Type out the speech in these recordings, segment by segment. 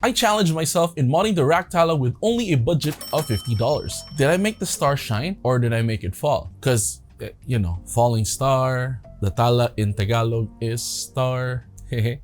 I challenged myself in modding the Rakk Tala with only a budget of $50. Did I make the star shine or did I make it fall? Cause, you know, falling star, the Tala in Tagalog is star, hehe.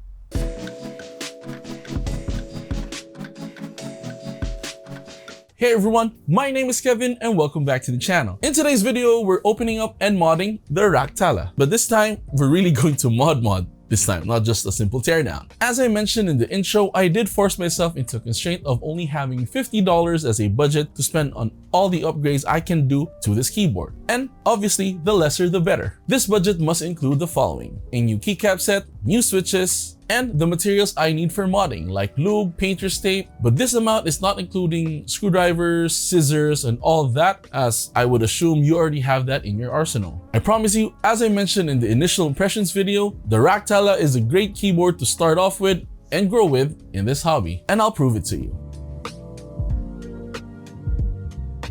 Hey everyone, my name is Kevin and welcome back to the channel. In today's video, we're opening up and modding the Rakk Tala. But this time, we're really going to mod this time, not just a simple teardown. As I mentioned in the intro, I did force myself into a constraint of only having $50 as a budget to spend on all the upgrades I can do to this keyboard. And obviously, the lesser the better. This budget must include the following: a new keycap set, new switches, and the materials I need for modding like lube, painter's tape. But this amount is not including screwdrivers, scissors, and all that, as I would assume you already have that in your arsenal. I promise you, as I mentioned in the initial impressions video, the Rakk Tala is a great keyboard to start off with and grow with in this hobby, and I'll prove it to you.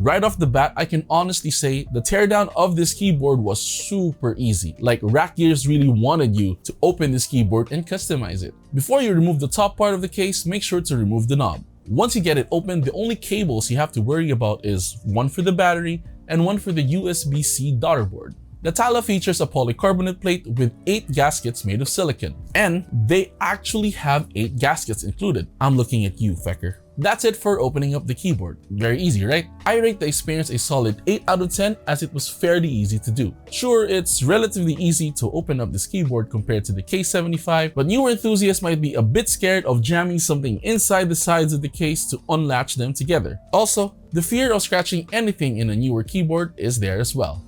Right off the bat, I can honestly say the teardown of this keyboard was super easy. Like, Rakk Gears really wanted you to open this keyboard and customize it. Before you remove the top part of the case, make sure to remove the knob. Once you get it open, the only cables you have to worry about is one for the battery and one for the USB-C daughter board. The Tala features a polycarbonate plate with 8 gaskets made of silicon, and they actually have 8 gaskets included. I'm looking at you, Fecker. That's it for opening up the keyboard. Very easy, right? I rate the experience a solid 8 out of 10 as it was fairly easy to do. Sure, it's relatively easy to open up this keyboard compared to the K75, but newer enthusiasts might be a bit scared of jamming something inside the sides of the case to unlatch them together. Also, the fear of scratching anything in a newer keyboard is there as well.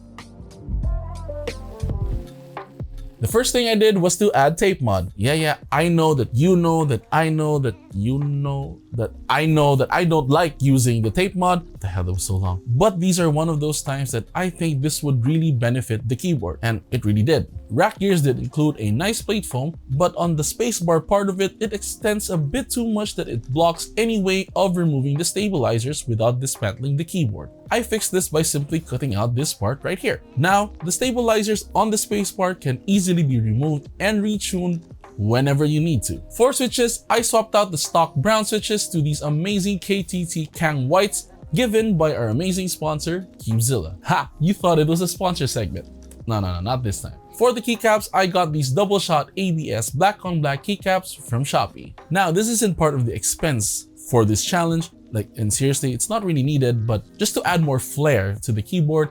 The first thing I did was to add tape mod. Yeah, I know that you know that I know that you know that I know that I don't like using the tape mod. What the hell, that was so long. But these are one of those times that I think this would really benefit the keyboard, and it really did. Rakk Gears did include a nice plate foam, but on the spacebar part of it, it extends a bit too much that it blocks any way of removing the stabilizers without dismantling the keyboard. I fixed this by simply cutting out this part right here. Now, the stabilizers on the spacebar can easily be removed and retuned whenever you need to. For switches, I swapped out the stock brown switches to these amazing KTT Kang whites given by our amazing sponsor, Keepzilla. Ha! You thought it was a sponsor segment. No, not this time. For the keycaps, I got these double shot ABS black on black keycaps from Shopee. Now, this isn't part of the expense for this challenge, and seriously, it's not really needed, but just to add more flair to the keyboard,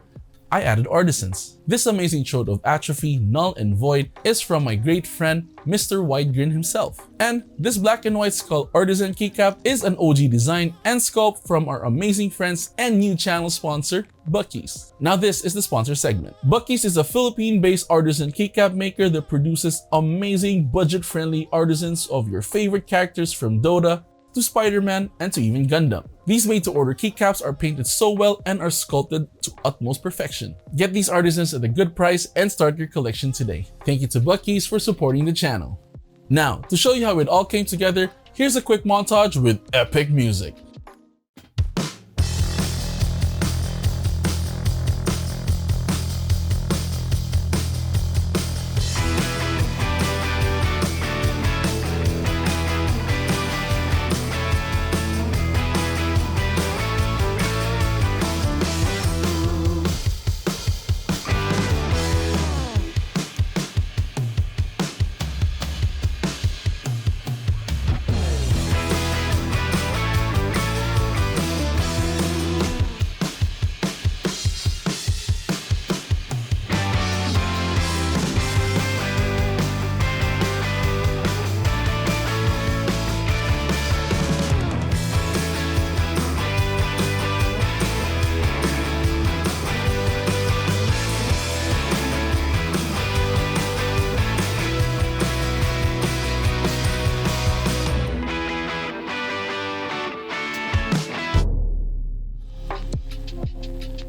I added artisans. This amazing chode of atrophy, null and void is from my great friend, Mr. Widegrin himself. And this black and white skull artisan keycap is an OG design and sculpt from our amazing friends and new channel sponsor, Buckeys. Now this is the sponsor segment. Buckeys is a Philippine-based artisan keycap maker that produces amazing budget-friendly artisans of your favorite characters from Dota to Spider-Man and to even Gundam. These made-to-order keycaps are painted so well and are sculpted to utmost perfection. Get these artisans at a good price and start your collection today. Thank you to Buckeys for supporting the channel. Now, to show you how it all came together, here's a quick montage with epic music.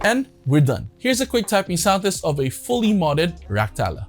And we're done. Here's a quick typing sound test of a fully modded Rakk Tala.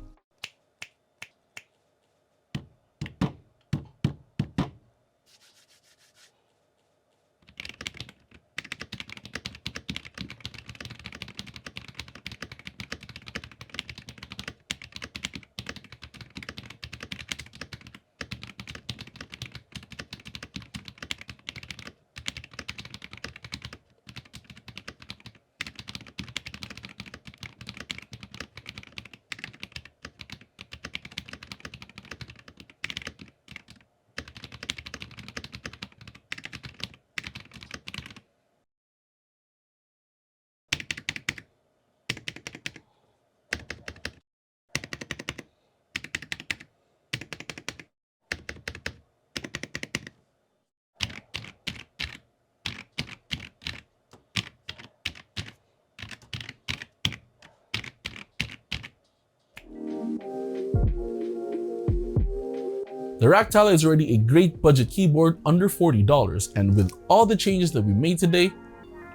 The Rakk Tala is already a great budget keyboard under $40, and with all the changes that we made today,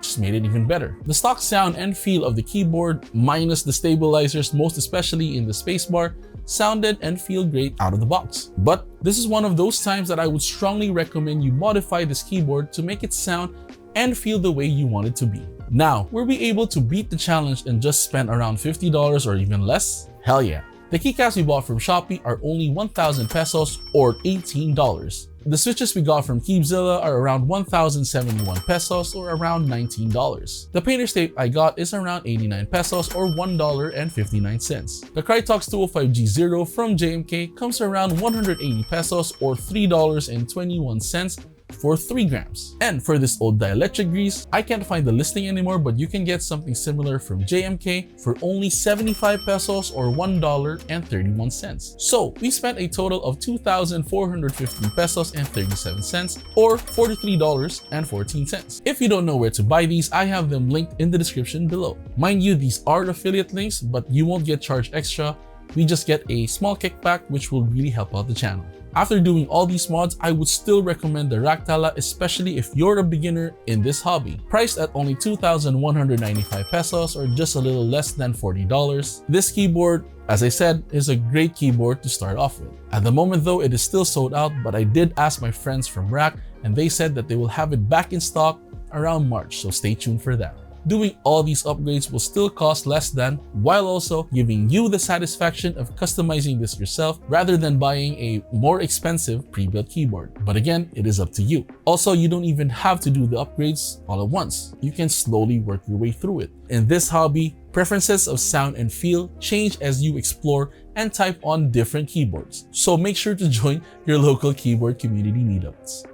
just made it even better. The stock sound and feel of the keyboard, minus the stabilizers, most especially in the spacebar, sounded and feel great out of the box. But this is one of those times that I would strongly recommend you modify this keyboard to make it sound and feel the way you want it to be. Now, were we able to beat the challenge and just spend around $50 or even less? Hell yeah. The keycaps we bought from Shopee are only 1,000 pesos or $18. The switches we got from Keepzilla are around 1,071 pesos or around $19. The painter's tape I got is around 89 pesos or $1.59. The Crytox 205G0 from JMK comes around 180 pesos or $3.21 for 3 grams. And for this old dielectric grease, I can't find the listing anymore, but you can get something similar from JMK for only 75 pesos or $1.31. So we spent a total of 2,415 pesos and 37 cents or $43.14. If you don't know where to buy these, I have them linked in the description below. Mind you, these are affiliate links, but you won't get charged extra. We just get a small kickback, which will really help out the channel. After doing all these mods, I would still recommend the Rakk Tala, especially if you're a beginner in this hobby. Priced at only 2,195 pesos or just a little less than $40. This keyboard, as I said, is a great keyboard to start off with. At the moment though, it is still sold out, but I did ask my friends from Rakk and they said that they will have it back in stock around March, so stay tuned for that. Doing all these upgrades will still cost less than, while also giving you the satisfaction of customizing this yourself rather than buying a more expensive pre-built keyboard. But again, it is up to you. Also, you don't even have to do the upgrades all at once. You can slowly work your way through it. In this hobby, preferences of sound and feel change as you explore and type on different keyboards. So make sure to join your local keyboard community meetups.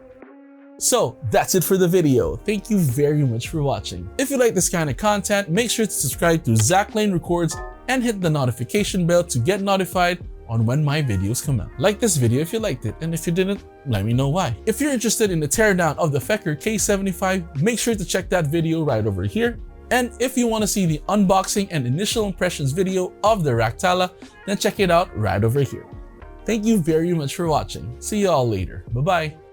So that's it for the video. Thank you very much for watching. If you like this kind of content, make sure to subscribe to Zach Lane Records and hit the notification bell to get notified on when my videos come out. Like this video if you liked it, and if you didn't, let me know why. If you're interested in the teardown of the Fecker K75, make sure to check that video right over here. And if you want to see the unboxing and initial impressions video of the Rakk Tala, then check it out right over here. Thank you very much for watching. See you all later. Bye-bye.